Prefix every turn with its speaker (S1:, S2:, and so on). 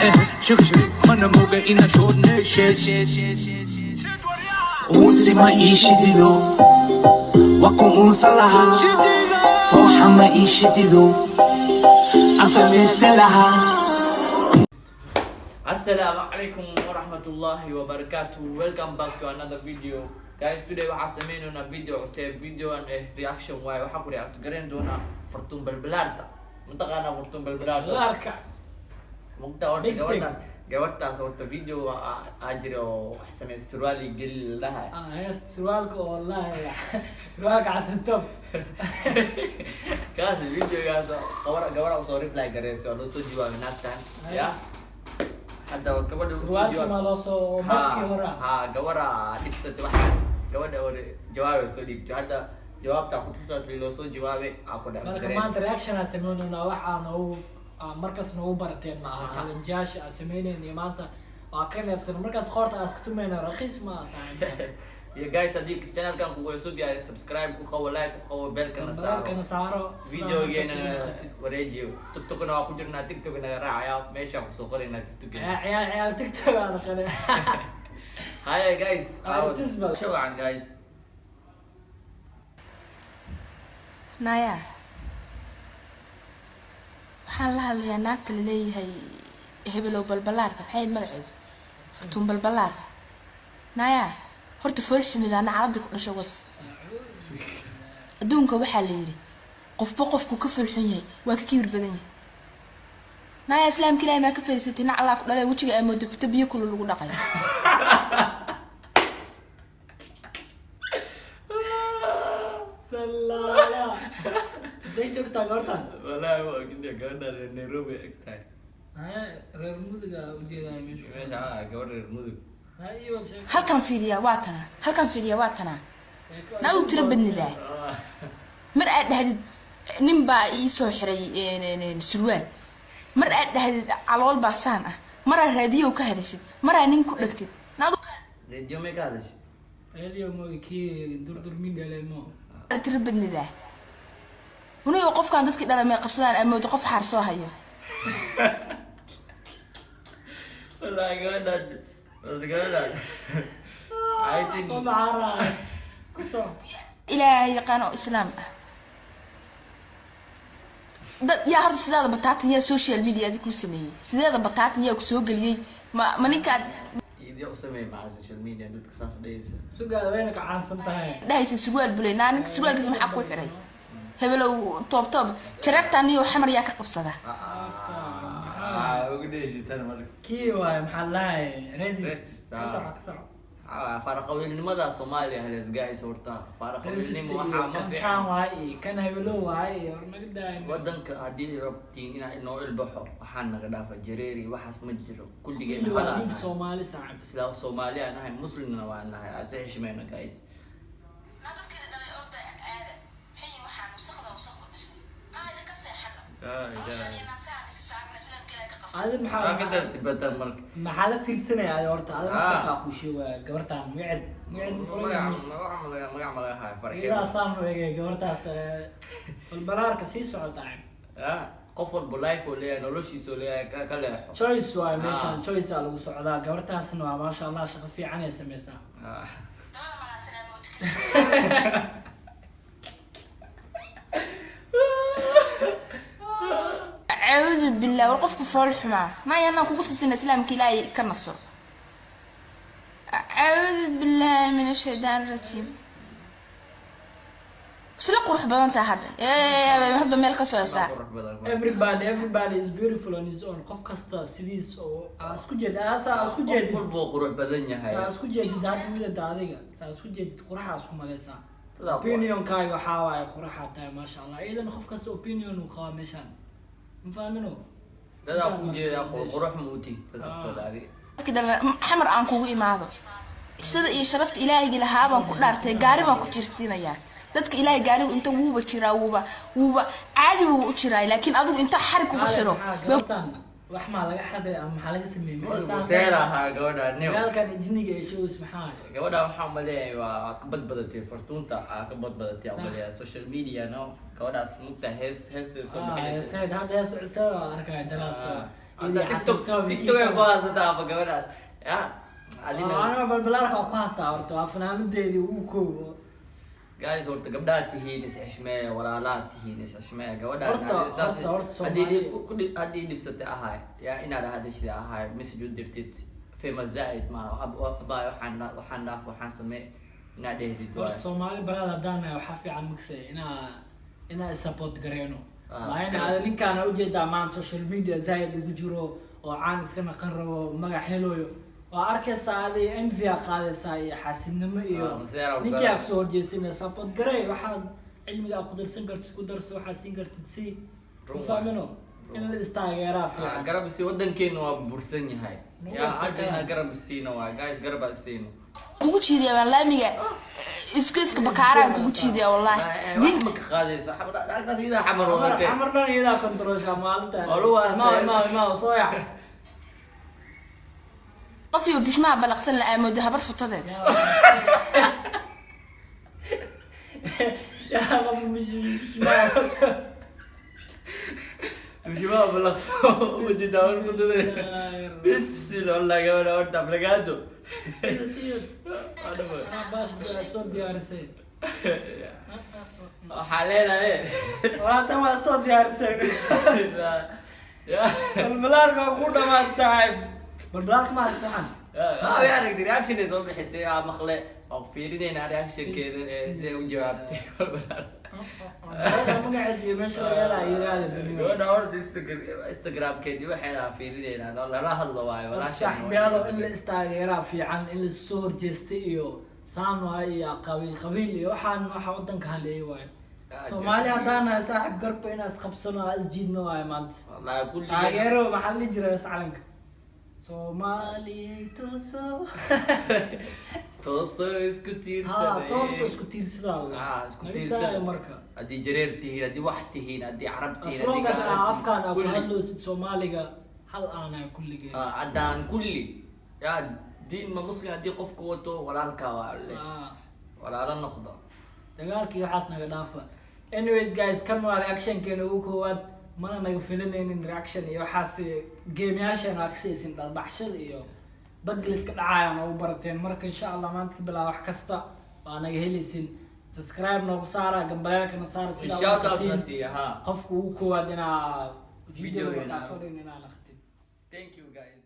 S1: شكشري من موجة إنا شورنا Usi maisha dido wako unsalaha Foha maisha dido afameselaha
S2: Assalamu alaikum warahmatullahi wabarakatuh. Welcome back to another video. Guys, today waxaa sameynayna video cusub, video and reaction way waxa ku react gareyn doona Fortune Balbalaarta. Mantaqana Fortune Balbalaarta.
S3: Larka.
S2: Mugta oo gabartaas horta video ajiro wax sameey surwaal gel laha.
S3: Hayst surwaalka wallahi. Surwaalka casantob.
S2: Kaas video gaas gabar oo soo reply gareyso oo soo jawaab naagtan. Ya. Hadda gabadha
S3: surwaalka ma loo soo markii hore.
S2: Gabadha dhibsatay waxaan gabadha hore jawaab soo dhigtay. Hadda jawaabta ku tusas loo soo jawaabay aku dhac.
S3: Marka maanta reaction aan sameeyno waxaan oo markaas noo barteen ma aha challenge aan sameeynay maanta waa ka neebsan markaas qoorta aas ku tumeena raqiis ma saaxiib.
S2: Ya guys, haddii channel kan ku cusub yahay subscribe ku qawo like ku qawo bell kana saaro video geena wareejiyo TikTok-na waa ku jirnaa TikTok-na raacaya meesha ku soo qorayna TikTok
S3: ciyaal TikTok aan qale.
S2: Hi guys, show on guys.
S4: Naya waxaan la hadlayaa naagta la leeyahay hebelow balbalaarka maxay magaceed Fortune Balbalaar. Naya horta fool xumidana carabdi ku dhasho was adduunka waxaa la yiri qofba qofku ka fool xun yahay waa ka kibir badan yahay. Naya islaamka ilaahay ma ka fariisatay nac Allah ku dhalay wajiga ay moodo fita biyo kulul lagu dhaqay.
S3: Salala. Dayto ka gorta.
S2: Wallahi waa kinda gabadha Nairobi agtay.
S3: Reer muduga u jeedaa meesha.
S2: Gabadha reer mudug.
S4: halkan fiiriya waa tana naad u tira badnidaa mar aad dhahdid nin baa ii soo xiray surwaal mar aad dhahdid calool baa saan ah mar aad raadiyo ka hadashid mar aad nin ku dhagtid naad
S2: radio ma ka hadashay
S3: radio ma kii durdur min dhaleemo
S4: tira badnidaa wanayo qofkan dadkii dhalamay qabsadaan amoodo qof xaar soo hayo
S2: wallahi gabadha I think
S4: ilaahay yaqaan oo islaam ah dad yaa horta sidaada bataatan yaa social media ku sameeyay sideeda bataatan yaa ku soo galiyay ma ninka
S2: idii u sameeyay ma social media dadka saas dhaysa
S3: sugaada wayna ka caansan tahay
S4: dhaysa surwaal bulay ninka surwaalkiisa maxaa ku xiray hebelow top jareertan iyo xamar yaa ka qabsada
S2: ugu dheeshitaan marka
S3: kii waay maxaa lahay resist kasoo
S2: faraqaweynimada Soomaaliya halees guys horta faraqaweynimo waxa ma
S3: fiican waay kan hebelow waay hornaga daayin
S2: wadanka hadii rabtiin inaa inoo ilbaxo waxaan naga dhaafa jareeri waxaas ma jiro kulligeena
S3: hada dig Soomaali saaxib
S2: sida Soomaali aan ahay muslimna waan nahay aad heshmeena guys
S3: هذا محل
S2: كده تبتر مرك
S3: محل في السنة يا ورطة هذا مفتاح وشو قبرتها مقعد
S2: ما يعمل هاي فرق
S3: إذا صام قبرتها البلار كسيس ولا صعب
S2: قفل بلايف ولا نولوشي سوليا كله
S3: choice واي ماشان choice على السعودة قبرتها سنة ما شاء الله شغل في عني سميسا
S4: أعوذ بالله والقف كفر الحمار ما ينا كوكس الإسلام كلاي كنصر أعوذ بالله من الشيطان الرجيم بس لا قروح بدن هذا يا هذا مالك سواسا
S3: everybody is beautiful on his own قف كستا سيديس أو أسكت جد أسكت جد
S2: كل بو قروح بدن يا هاي
S3: أسكت جد دار من الدارجة أسكت جد قروح أسكت مالسا opinion كاي وحاوي قروح تاي ما شاء الله إذا نخف كستا opinion وخا مشان مفهمينه
S2: هذا وجه قروح موتي هذا
S4: كده حمر أنكو إمامه sida iyo sharafta ilaahay lahaa baan ku dhaartay gaari baan ku jirsiinaya dadka ilaahay gaarigu inta wuuba jiraa wuuba caadi uu u jiraa laakiin adigu inta xarig ugu xiro
S3: wax ma laga xaday ama maxaa laga sameeyay
S2: seeraha gabadha neew
S3: halkan injiniga ay shows maxaa
S2: gabadha waxa maleeyay waa ka badbadatay Fortunta ka badbadatay amaliya social media no gabadhaas mugta heesta soo baxaysa
S3: hada socota arkay dalaabso
S2: TikTok ay baasata ama gabadhaas ya adina
S3: أنا بالبلارك أو كاستا أرتو أفنان مديدي وكو
S2: guys horta gabdhaha tihiin is xishmee walaalaha tihiin is xishmee gabadhaan
S3: horta
S2: haddii dhibsatay ahay yaa inaad hadashida ahay message u dirtid famous zaid ma abaa waxaan dhaaf waxaan samee inaad dhehdid
S3: horta Soomaali balad hadaan waxa fiican magsay ina support gareeno maayna ninkaan ujeedaa maan social media zaid ugu jiro oo caan iska naqan rabo magac helooyo waa arkaysaa adii envy qaadaysaa iyo xasidnimo iyo ninkii aad soo horjeedsanay support garey waxaad cilmiga aad qadarsan kartid ku darso waxaad siin kartid si fahmino in la istaageeraa fiican
S2: garab si wadankeena waa bursan yahay yaa hadda garab istiina waa guys garab istiina
S4: kugu jiidiya waan laamiga iska bakaara kugu jiidiya wallahi
S2: din ma ka qaadayso xabada ida xamar wadate
S3: xamardan ida controlsha maalinta ma soo yaa
S4: قفي وبيشمع بلغسن لأمود هبر فتدة
S3: يا قفي مش
S2: ما بلغسن ودي داون فتدة بس والله كمان أورد أفلقاته
S3: أنا باش صوت ديار سين
S2: حالينا إيه
S3: ولا تما صوت ديار سين البلاد كودا ما تعب بالبلاك ما تفهم
S2: يعني رياكشن يزول بحسي مخلة أو فيرينا رياكشن كذا زي وجوابتي بالبلاد
S3: أنا ما قاعد يمشي يلا يراد باليوم
S2: أنا أورد إنستغرام كذي واحد فيرينا هذا لا هذا ولا
S3: شيء بيالو إلا إنستغرام في عن إلا الصور جستيو سامو هاي قبيل وحن وحودن كهلي واي سومالي هدانا صاحب قرب ناس خبصنا أسجدنا واي مانت
S2: والله كل
S3: تاجروا محل جرس علنك Somali toso
S2: toso isku tiirsaday isku tiirsaday
S3: marka
S2: hadii jareer tihiin hadii wax tihiin hadii carab tihiin
S3: aslan gas afkaan abu hadlo Soomaaliga hal aan kulligeen
S2: adaan kulli ya diin ma muslim hadii qofku wato walaalka walaala noqdo
S3: dagaalkii waxaas naga dhaafa anyways guys kan waa reaction keena ugu koowaad mana naga filanaynin reaction iyo waxaas geemiyaashan aksaysin dalbaxshada iyo bagliska dhacayaan oo barateen marka insha Allah maanta ka bilaa wax kasta waa naga helaysin subscribe noogu saara gambalaalkana saara
S2: sida shout out nasiya ha
S3: qofku ugu koowaad inaa video ka soo dhigna inaa laqtid
S2: thank you guys